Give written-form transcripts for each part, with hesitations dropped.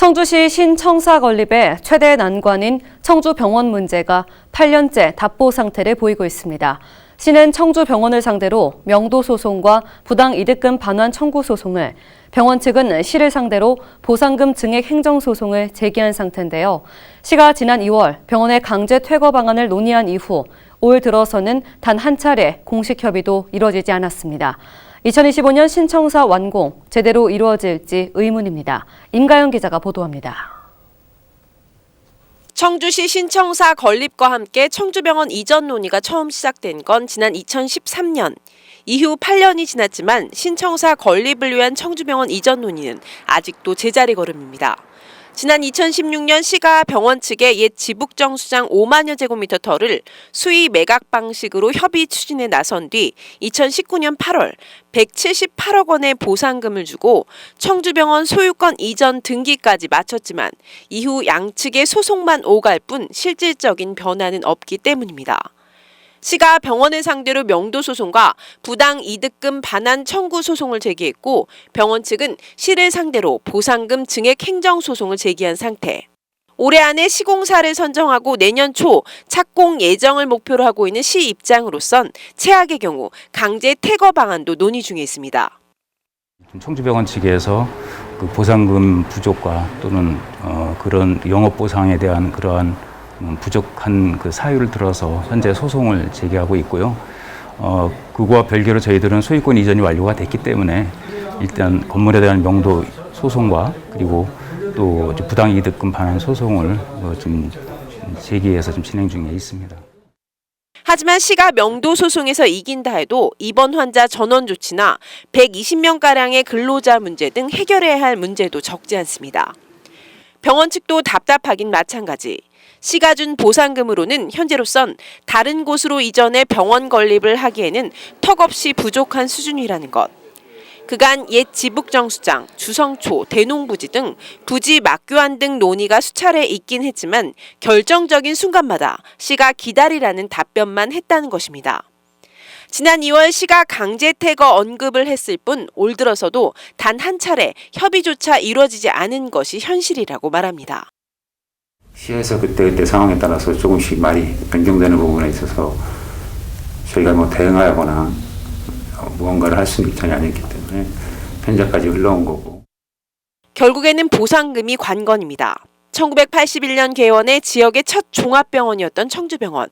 청주시 신청사 건립의 최대 난관인 청주병원 문제가 8년째 답보 상태를 보이고 있습니다. 시는 청주병원을 상대로 명도 소송과 부당이득금 반환 청구 소송을, 병원 측은 시를 상대로 보상금 증액 행정소송을 제기한 상태인데요. 시가 지난 2월 병원의 강제 퇴거 방안을 논의한 이후 올 들어서는 단 한 차례 공식 협의도 이뤄지지 않았습니다. 2025년 신청사 완공 제대로 이루어질지 의문입니다. 임가영 기자가 보도합니다. 청주시 신청사 건립과 함께 청주병원 이전 논의가 처음 시작된 건 지난 2013년. 이후 8년이 지났지만 신청사 건립을 위한 청주병원 이전 논의는 아직도 제자리 걸음입니다. 지난 2016년 시가 병원 측의 옛 지북정 수장 5만여 제곱미터 터를 수의 매각 방식으로 협의 추진에 나선 뒤 2019년 8월 178억 원의 보상금을 주고 청주병원 소유권 이전 등기까지 마쳤지만 이후 양측의 소송만 오갈 뿐 실질적인 변화는 없기 때문입니다. 시가 병원을 상대로 명도 소송과 부당 이득금 반환 청구 소송을 제기했고 병원 측은 시를 상대로 보상금 증액 행정 소송을 제기한 상태. 올해 안에 시공사를 선정하고 내년 초 착공 예정을 목표로 하고 있는 시 입장으로선 최악의 경우 강제 퇴거 방안도 논의 중에 있습니다. 청주병원 측에서 그 보상금 부족과 또는 그런 영업 보상에 대한 그러한 부족한 그 사유를 들어서 현재 소송을 제기하고 있고요. 그거와 별개로 저희들은 소유권 이전이 완료가 됐기 때문에 일단 건물에 대한 명도 소송과 그리고 또 부당이득금 반환 소송을 좀 제기해서 좀 진행 중에 있습니다. 하지만 시가 명도 소송에서 이긴다 해도 입원 환자 전원 조치나 120명가량의 근로자 문제 등 해결해야 할 문제도 적지 않습니다. 병원 측도 답답하긴 마찬가지. 시가 준 보상금으로는 현재로선 다른 곳으로 이전해 병원 건립을 하기에는 턱없이 부족한 수준이라는 것. 그간 옛 지북정 수장, 주성초, 대농부지 등 부지 막교환 등 논의가 수차례 있긴 했지만 결정적인 순간마다 시가 기다리라는 답변만 했다는 것입니다. 지난 2월 시가 강제 퇴거 언급을 했을 뿐 올 들어서도 단 한 차례 협의조차 이루어지지 않은 것이 현실이라고 말합니다. 시에서 그때 상황에 따라서 조금씩 말이 변경되는 부분에 있어서 저희가 대응하거나 무언가를 할 수는 전혀 아니었기 때문에 현재까지 흘러온 거고. 결국에는 보상금이 관건입니다. 1981년 개원해 지역의 첫 종합병원이었던 청주병원.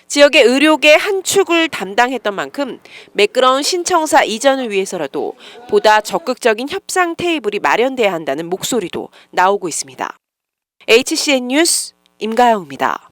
지역의 의료계 한 축을 담당했던 만큼 매끄러운 신청사 이전을 위해서라도 보다 적극적인 협상 테이블이 마련돼야 한다는 목소리도 나오고 있습니다. HCN 뉴스 임가영입니다.